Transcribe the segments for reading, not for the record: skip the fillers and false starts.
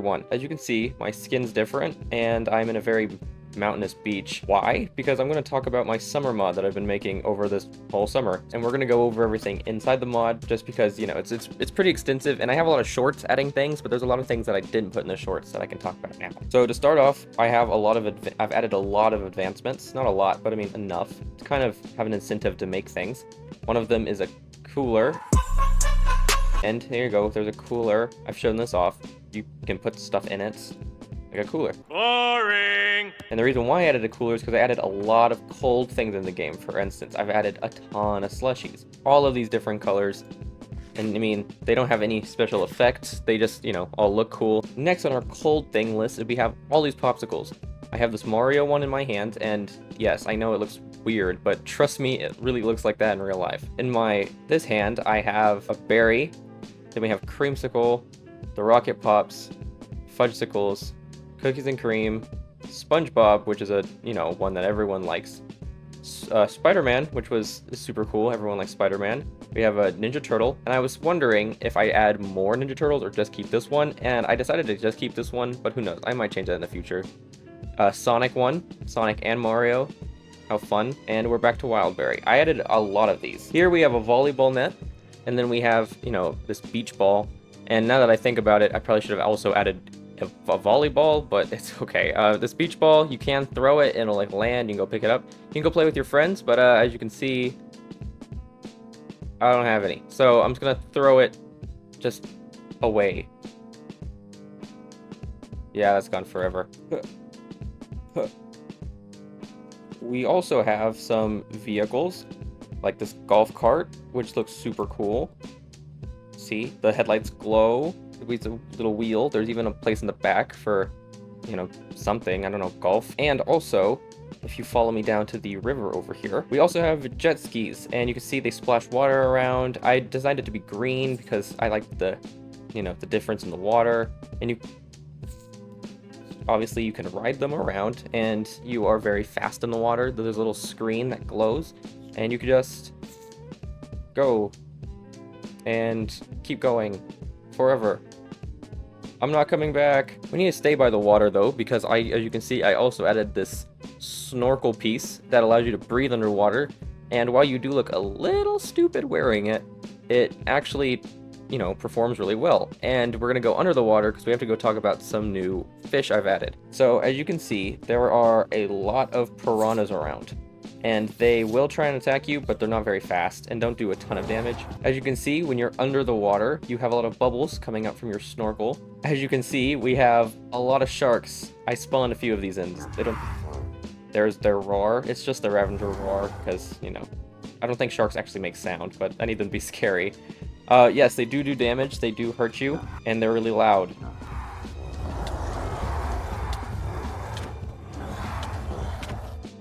one. As you can see, my skin's different, and I'm in a very mountainous beach. Why? Because I'm going to talk about my summer mod that I've been making over this whole summer, and we're going to go over everything inside the mod, just because, you know, it's pretty extensive, and I have a lot of shorts adding things, but there's a lot of things that I didn't put in the shorts that I can talk about now. So to start off, I've added a lot of advancements. Not a lot, but I mean enough to kind of have an incentive to make things. One of them is a cooler. And here you go, there's a cooler. I've shown this off. You can put stuff in it, like a cooler. Boring! And the reason why I added a cooler is because I added a lot of cold things in the game. For instance, I've added a ton of slushies. All of these different colors. And I mean, they don't have any special effects. They just, you know, all look cool. Next on our cold thing list, we have all these popsicles. I have this Mario one in my hand, and yes, I know it looks weird, but trust me, it really looks like that in real life. In this hand, I have a berry. Then we have creamsicle, the rocket pops, fudgesicles, cookies and cream, SpongeBob, which is a, you know, one that everyone likes, Spider-Man, which was super cool. Everyone likes Spider-Man. We have a Ninja Turtle, and I was wondering if I add more Ninja Turtles or just keep this one, and I decided to just keep this one, but who knows, I might change that in the future. Sonic one, Sonic and Mario, how fun, and we're back to Wildberry. I added a lot of these. Here we have a volleyball net, and then we have, you know, this beach ball, and now that I think about it, I probably should have also added a volleyball, but it's okay. This beach ball, you can throw it and it'll like land, you can go pick it up. You can go play with your friends, but as you can see, I don't have any. So I'm just gonna throw it just away. Yeah, that's gone forever. We also have some vehicles, like this golf cart, which looks super cool. See, the headlights glow. It's a little wheel. There's even a place in the back for, you know, something, I don't know, golf. And also, if you follow me down to the river over here, we also have jet skis, and you can see they splash water around. I designed it to be green because I like the, you know, the difference in the water. And obviously you can ride them around, and you are very fast in the water. There's a little screen that glows, and you can just go and keep going forever. I'm not coming back. We need to stay by the water though, because as you can see, I also added this snorkel piece that allows you to breathe underwater. And while you do look a little stupid wearing it, it actually, you know, performs really well. And we're gonna go under the water because we have to go talk about some new fish I've added. So as you can see, there are a lot of piranhas around, and they will try and attack you, but they're not very fast and don't do a ton of damage. As you can see, when you're under the water, you have a lot of bubbles coming out from your snorkel. As you can see, we have a lot of sharks. I spawned a few of these in. There's their roar. It's just the Ravager roar because, you know, I don't think sharks actually make sound, but I need them to be scary. Yes, they do damage, they do hurt you, and they're really loud.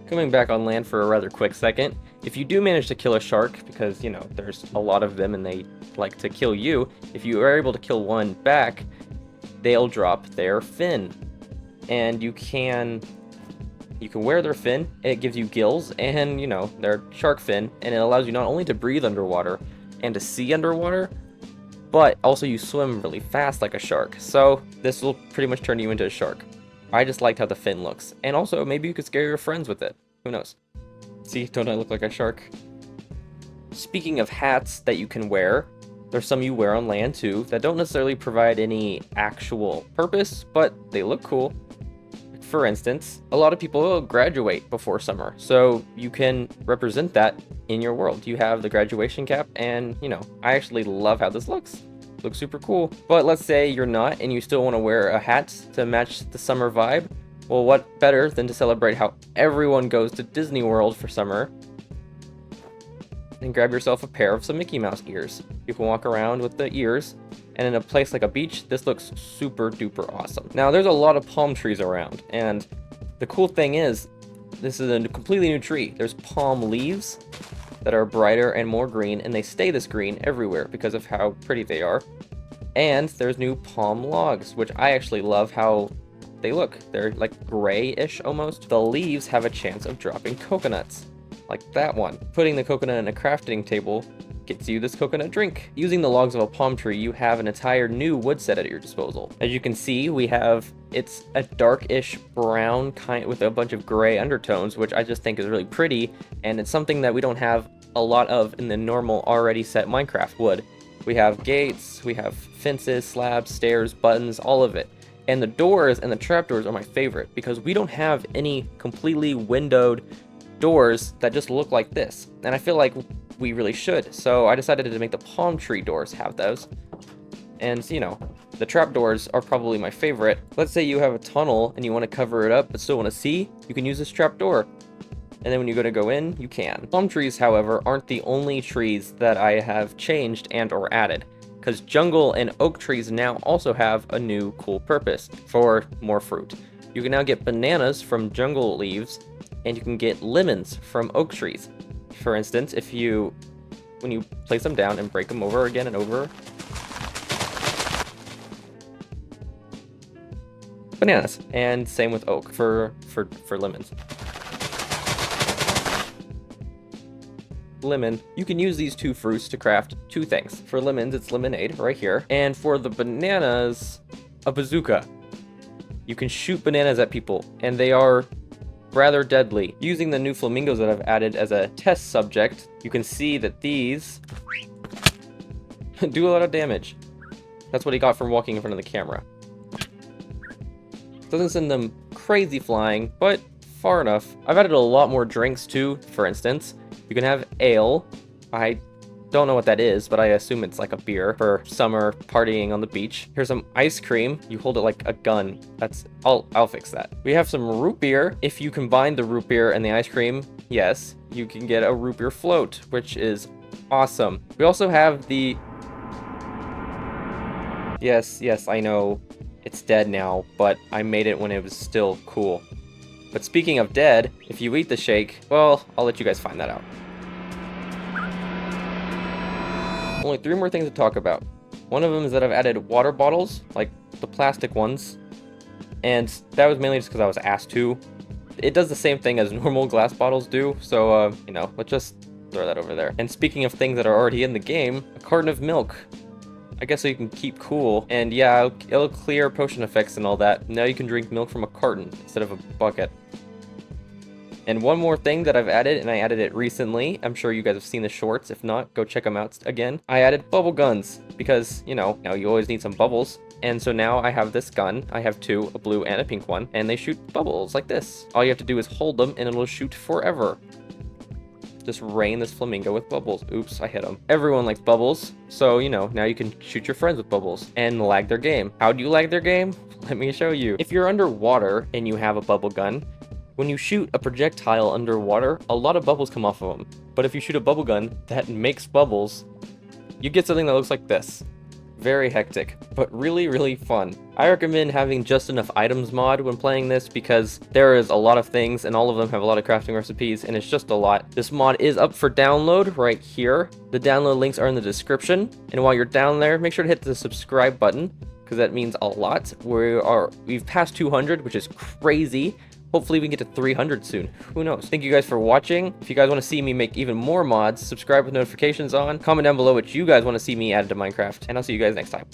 Coming back on land for a rather quick second, if you do manage to kill a shark, because, you know, there's a lot of them and they like to kill you, if you are able to kill one back, they'll drop their fin. And you can wear their fin, it gives you gills and, you know, their shark fin, and it allows you not only to breathe underwater and to see underwater, but also you swim really fast like a shark. So this will pretty much turn you into a shark. I just liked how the fin looks. And also, maybe you could scare your friends with it. Who knows? See, don't I look like a shark? Speaking of hats that you can wear, there's some you wear on land too that don't necessarily provide any actual purpose, but they look cool. For instance, a lot of people will graduate before summer, so you can represent that in your world. You have the graduation cap, and, you know, I actually love how this looks. Looks super cool. But let's say you're not and you still want to wear a hat to match the summer vibe. Well, what better than to celebrate how everyone goes to Disney World for summer and grab yourself a pair of some Mickey Mouse ears. You can walk around with the ears, and in a place like a beach, this looks super duper awesome. Now, there's a lot of palm trees around, and the cool thing is, this is a completely new tree. There's palm leaves that are brighter and more green, and they stay this green everywhere because of how pretty they are. And there's new palm logs, which I actually love how they look. They're like grayish almost. The leaves have a chance of dropping coconuts, like that one. Putting the coconut in a crafting table gets you this coconut drink. Using the logs of a palm tree, you have an entire new wood set at your disposal. As you can see, it's a darkish brown kind with a bunch of gray undertones, which I just think is really pretty, and it's something that we don't have a lot of in the normal already set Minecraft wood. We have gates, we have fences, slabs, stairs, buttons, all of it. And the doors and the trapdoors are my favorite because we don't have any completely windowed doors that just look like this. And I feel like we really should. So I decided to make the palm tree doors have those. And you know, the trapdoors are probably my favorite. Let's say you have a tunnel and you want to cover it up but still want to see, you can use this trapdoor. And then when you go in, you can. Palm trees, however, aren't the only trees that I have changed and or added, because jungle and oak trees now also have a new cool purpose for more fruit. You can now get bananas from jungle leaves, and you can get lemons from oak trees. For instance, when you place them down and break them over again and over, bananas. And same with oak for lemons. Lemon, you can use these two fruits to craft two things. For lemons, it's lemonade right here. And for the bananas, a bazooka. You can shoot bananas at people, and they are rather deadly. Using the new flamingos that I've added as a test subject, you can see that these do a lot of damage. That's what he got from walking in front of the camera. Doesn't send them crazy flying, but far enough. I've added a lot more drinks too. For instance, you can have ale. I don't know what that is, but I assume it's like a beer for summer partying on the beach. Here's some ice cream. You hold it like a gun. I'll fix that. We have some root beer. If you combine the root beer and the ice cream, yes, you can get a root beer float, which is awesome. We also have the... Yes, I know it's dead now, but I made it when it was still cool. But speaking of dead, if you eat the shake, well, I'll let you guys find that out. Only 3 more things to talk about. One of them is that I've added water bottles, like the plastic ones. And that was mainly just because I was asked to. It does the same thing as normal glass bottles do, so, you know, let's just throw that over there. And speaking of things that are already in the game, a carton of milk. I guess so you can keep cool. And yeah, it'll clear potion effects and all that. Now you can drink milk from a carton instead of a bucket. And one more thing that I've added, and I added it recently. I'm sure you guys have seen the shorts. If not, go check them out again. I added bubble guns because, you know, now you always need some bubbles. And so now I have this gun. I have 2, a blue and a pink one, and they shoot bubbles like this. All you have to do is hold them and it'll shoot forever. Just rain this flamingo with bubbles. Oops, I hit him. Everyone likes bubbles, so, you know, now you can shoot your friends with bubbles and lag their game. How do you lag their game? Let me show you. If you're underwater and you have a bubble gun, when you shoot a projectile underwater, a lot of bubbles come off of them. But if you shoot a bubble gun that makes bubbles, you get something that looks like this. Very hectic, but really, really fun. I recommend having just enough items mod when playing this because there is a lot of things and all of them have a lot of crafting recipes and it's just a lot. This mod is up for download right here. The download links are in the description. And while you're down there, make sure to hit the subscribe button because that means a lot. We've passed 200, which is crazy. Hopefully we can get to 300 soon. Who knows? Thank you guys for watching. If you guys want to see me make even more mods, subscribe with notifications on. Comment down below what you guys want to see me add to Minecraft. And I'll see you guys next time.